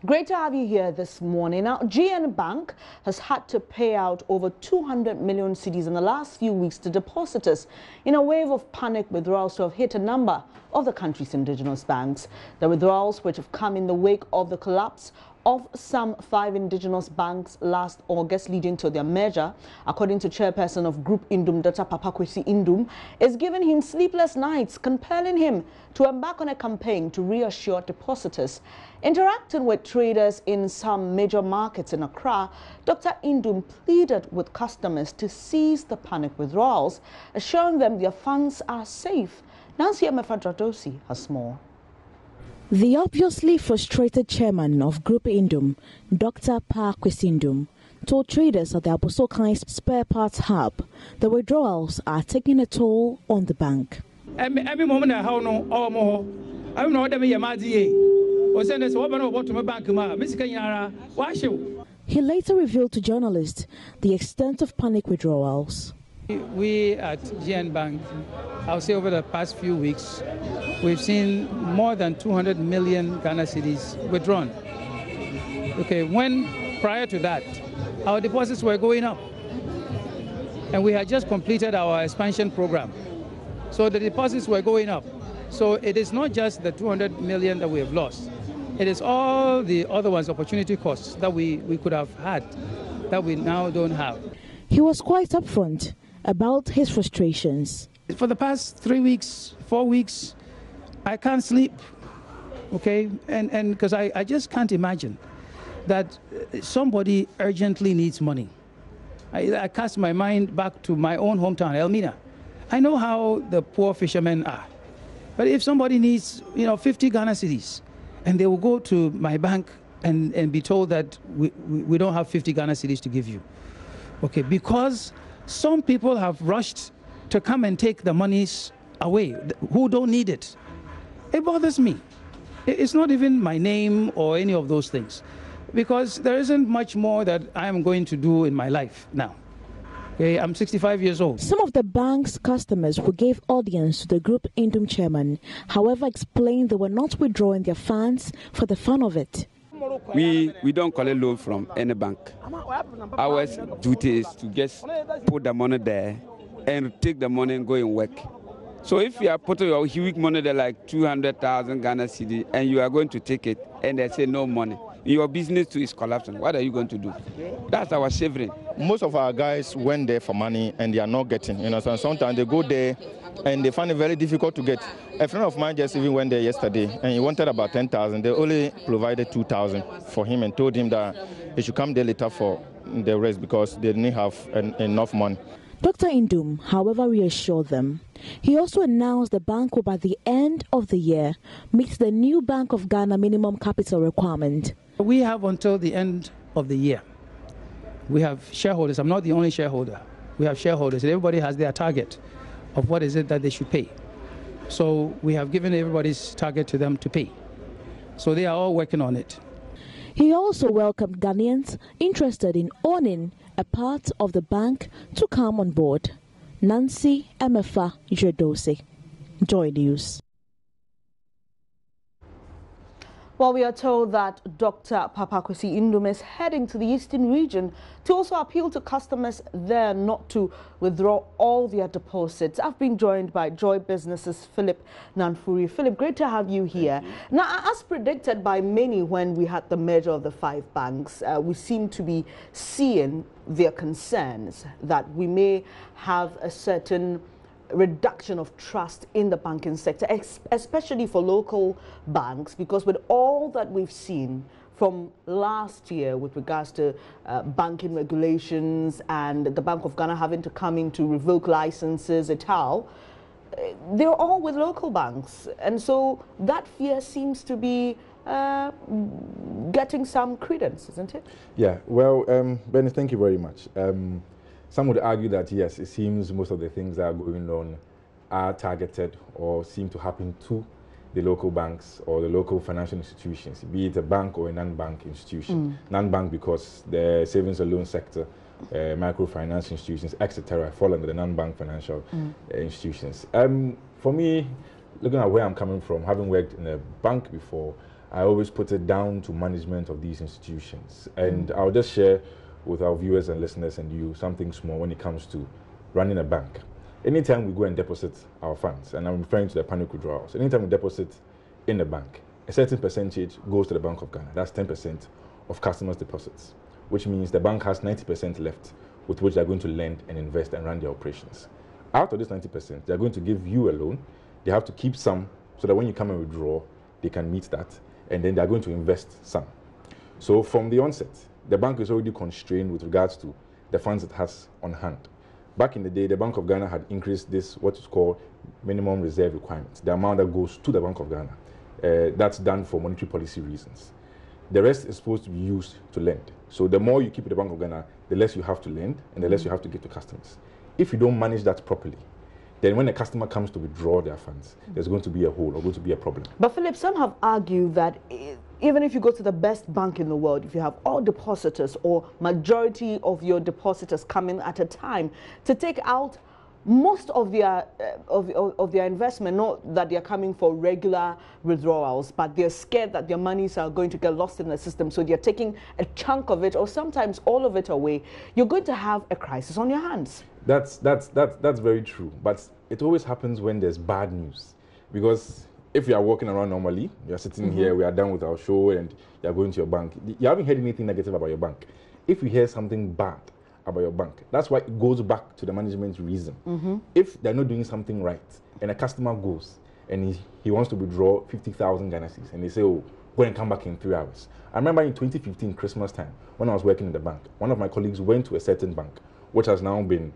Great to have you here this morning. Now, GN Bank has had to pay out over 200 million cedis in the last few weeks to depositors in a wave of panic withdrawals to have hit a number of the country's indigenous banks. The withdrawals, which have come in the wake of the collapse of some 5 indigenous banks last August, leading to their merger, according to chairperson of Group Ndoum, Dr. Papakwesi Ndoum, is giving him sleepless nights, compelling him to embark on a campaign to reassure depositors. Interacting with traders in some major markets in Accra, Dr. Ndoum pleaded with customers to cease the panic withdrawals, assuring them their funds are safe. Nancy Emefadradosi has more. The obviously frustrated chairman of Group Ndoum, Dr. Papakwesi Ndoum, told traders at the Abosokan's spare parts hub the withdrawals are taking a toll on the bank. Every moment I have no more. I don't know what He later revealed to journalists the extent of panic withdrawals. We at GN Bank, I'll say over the past few weeks, we've seen more than 200 million Ghana cedis withdrawn. Okay, when prior to that, our deposits were going up. And we had just completed our expansion program. So the deposits were going up. So it is not just the 200 million that we have lost. It is all the other ones, opportunity costs that we could have had that we now don't have. He was quite upfront about his frustrations. For the past 3 weeks, 4 weeks, I can't sleep, okay? And because I just can't imagine that somebody urgently needs money. I cast my mind back to my own hometown, Elmina. I know how the poor fishermen are. But if somebody needs, 50 Ghana cedis, and they will go to my bank and be told that we don't have 50 Ghana cedis to give you, okay? Because some people have rushed to come and take the monies away who don't need it. It bothers me. It's not even my name or any of those things, because there isn't much more that I am going to do in my life now. Okay, I'm 65 years old. Some of the bank's customers who gave audience to the Group Ndoum chairman, however, explained they were not withdrawing their funds for the fun of it. We don't collect loan from any bank. Our duty is to just put the money there and take the money and go and work. So if you are putting your huge money there, like 200,000 Ghana cedi, and you are going to take it, and they say no money, your business too is collapsing. What are you going to do? That's our savoring. Most of our guys went there for money and they are not getting. So sometimes they go there and they find it very difficult to get. A friend of mine just even went there yesterday and he wanted about 10,000. They only provided 2,000 for him and told him that he should come there later for the rest because they didn't have enough money. Dr. Ndoum, however, reassured them. He also announced the bank will, by the end of the year, meet the new Bank of Ghana minimum capital requirement. We have until the end of the year. We have shareholders. I'm not the only shareholder. We have shareholders, and everybody has their target of what is it that they should pay. So we have given everybody's target to them to pay. So they are all working on it. He also welcomed Ghanaians interested in owning a part of the bank to come on board. Nancy Emefadradosi, JoyNews. Well, we are told that Dr. Papakwesi Ndoum is heading to the eastern region to also appeal to customers there not to withdraw all their deposits. I've been joined by Joy Business's Philip Nanfuri. Philip, great to have you here. Now, as predicted by many when we had the merger of the 5 banks, we seem to be seeing their concerns that we may have a certain reduction of trust in the banking sector, especially for local banks, because with all that we've seen from last year with regards to banking regulations and the Bank of Ghana having to come in to revoke licenses et al., they're all with local banks. And so that fear seems to be getting some credence, isn't it? Yeah, well, Benny, thank you very much. Some would argue that, yes, it seems most of the things that are going on are targeted or seem to happen to the local banks or the local financial institutions, be it a bank or a non-bank institution. Non-bank because the savings and loan sector, microfinance institutions, etc., fall under the non-bank financial institutions. For me, looking at where I'm coming from, having worked in a bank before, I always put it down to management of these institutions. And I'll just share with our viewers and listeners and you something small when it comes to running a bank. Anytime we go and deposit our funds, and I'm referring to the panic withdrawals, anytime we deposit in the bank, a certain percentage goes to the Bank of Ghana. That's 10% of customers' deposits, which means the bank has 90% left with which they're going to lend and invest and run their operations. Out of this 90%, they're going to give you a loan. They have to keep some so that when you come and withdraw, they can meet that, and then they're going to invest some. So from the onset, the bank is already constrained with regards to the funds it has on hand. Back in the day, the Bank of Ghana had increased this, what is called minimum reserve requirements, the amount that goes to the Bank of Ghana. That's done for monetary policy reasons. The rest is supposed to be used to lend. So the more you keep at the Bank of Ghana, the less you have to lend and the less you have to give to customers. If you don't manage that properly, then when a customer comes to withdraw their funds, there's going to be a hole or going to be a problem. But Philip, some have argued that even if you go to the best bank in the world, if you have all depositors or majority of your depositors coming at a time to take out most of their investment, not that they're coming for regular withdrawals, but they're scared that their monies are going to get lost in the system, so they're taking a chunk of it or sometimes all of it away, you're going to have a crisis on your hands. That's very true, but it always happens when there's bad news. Because if you are walking around normally, you are sitting here, we are done with our show, and you are going to your bank, you haven't heard anything negative about your bank. If you hear something bad about your bank, that's why it goes back to the management reason. If they're not doing something right, and a customer goes and he wants to withdraw 50,000 Ghana cedis, and they say, oh, go and come back in 3 hours. I remember in 2015, Christmas time, when I was working in the bank, one of my colleagues went to a certain bank, which has now been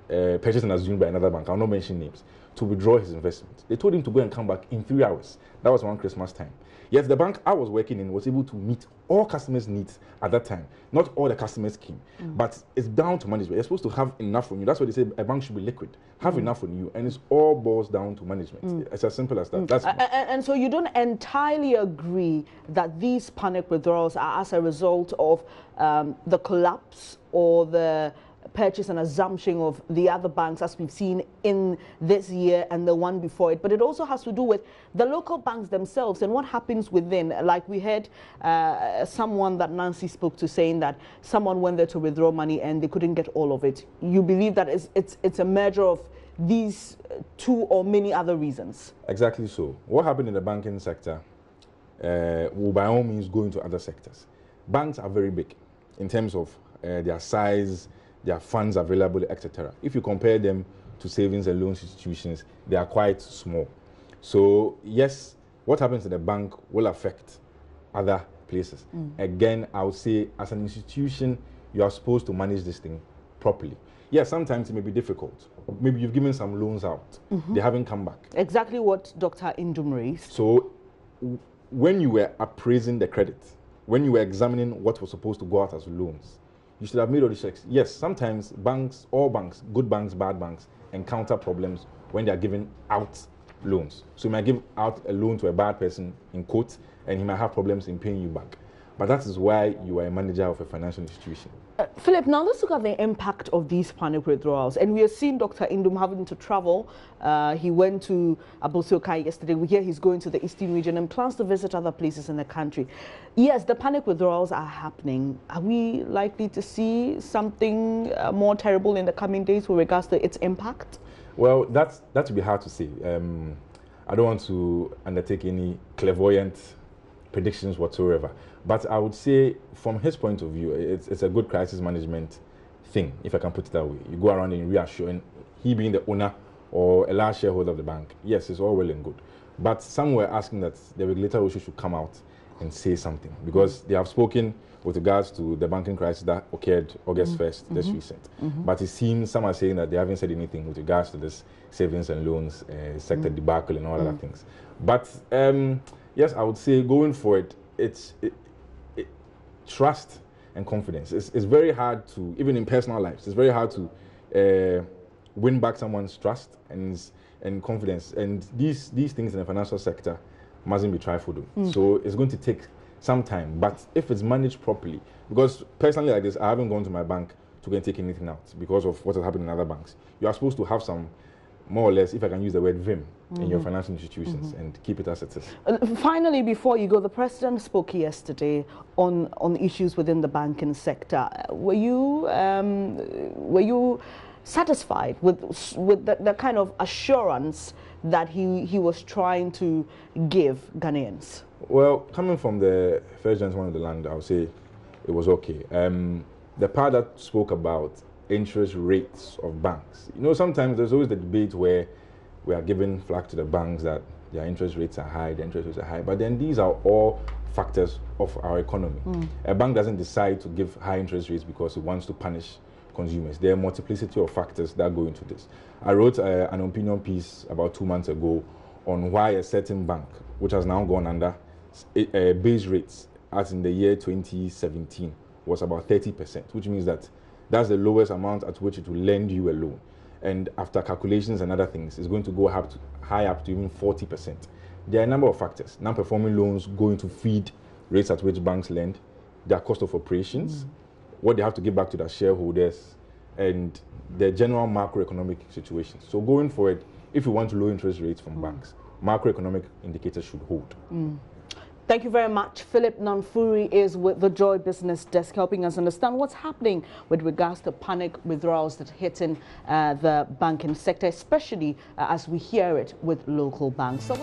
purchased and assumed by another bank, I'll not mention names, to withdraw his investment. They told him to go and come back in 3 hours. That was one Christmas time. Yet the bank I was working in was able to meet all customers' needs at that time. Not all the customers came, but it's down to management. You're supposed to have enough on you. That's why they say a bank should be liquid. Have enough on you, and it's all boils down to management. It's as simple as that. That's and so you don't entirely agree that these panic withdrawals are as a result of the collapse or the purchase and assumption of the other banks as we've seen in this year and the one before it, but it also has to do with the local banks themselves and what happens within. Like we heard someone that Nancy spoke to saying that someone went there to withdraw money and they couldn't get all of it. You believe that it's a merger of these two or many other reasons? Exactly so. What happened in the banking sector will by all means go into other sectors. Banks are very big in terms of their size, their funds available, etc. If you compare them to savings and loan institutions, they are quite small. So yes, what happens in the bank will affect other places. Again, I would say as an institution, you are supposed to manage this thing properly. Yes, sometimes it may be difficult. Maybe you've given some loans out. They haven't come back. Exactly what Dr. Ndoum raised. So when you were appraising the credit, when you were examining what was supposed to go out as loans, you should have made all the checks. Yes, sometimes banks, all banks, good banks, bad banks, encounter problems when they are giving out loans. So you might give out a loan to a bad person, in quotes, and he might have problems in paying you back. But that is why you are a manager of a financial institution. Philip, now let's look at the impact of these panic withdrawals. And we have seen Dr. Ndoum having to travel. He went to Abosokai yesterday. We hear he's going to the Eastern region and plans to visit other places in the country. Yes, the panic withdrawals are happening. Are we likely to see something more terrible in the coming days with regards to its impact? Well, that would be hard to say. I don't want to undertake any clairvoyant predictions whatsoever. But I would say, from his point of view, it's a good crisis management thing, if I can put it that way. You go around and reassure, and he being the owner or a large shareholder of the bank, yes, it's all well and good. But some were asking that the regulator also should come out and say something, because they have spoken with regards to the banking crisis that occurred August 1st, this recent. But it seems some are saying that they haven't said anything with regards to this savings and loans sector debacle and all other things. But yes, I would say going forward, it's trust and confidence. It's very hard to, even in personal lives, it's very hard to win back someone's trust and confidence. And these things in the financial sector mustn't be trifled with. So it's going to take some time. But if it's managed properly, because personally like this, I haven't gone to my bank to go and take anything out because of what has happened in other banks. You are supposed to have some more or less, if I can use the word vim, in your financial institutions and keep it as it is. Finally, before you go, the president spoke yesterday on issues within the banking sector. Were you satisfied with the kind of assurance that he was trying to give Ghanaians? Well, coming from the first gentleman of the land, I would say it was okay. The part that spoke about interest rates of banks, you know, sometimes there's always the debate where we are giving flack to the banks that their interest rates are high, the interest rates are high, but then these are all factors of our economy. A bank doesn't decide to give high interest rates because it wants to punish consumers. There are a multiplicity of factors that go into this. I wrote an opinion piece about 2 months ago on why a certain bank, which has now gone under base rates, as in the year 2017, was about 30%, which means that that's the lowest amount at which it will lend you a loan. And after calculations and other things, it's going to go high up to even 40%. There are a number of factors. Non-performing loans going to feed rates at which banks lend, their cost of operations, what they have to give back to their shareholders, and the general macroeconomic situation. So going forward, if you want low interest rates from banks, macroeconomic indicators should hold. Thank you very much. Philip Nanfuri is with the Joy Business Desk, helping us understand what's happening with regards to panic withdrawals that are hitting the banking sector, especially as we hear it with local banks. So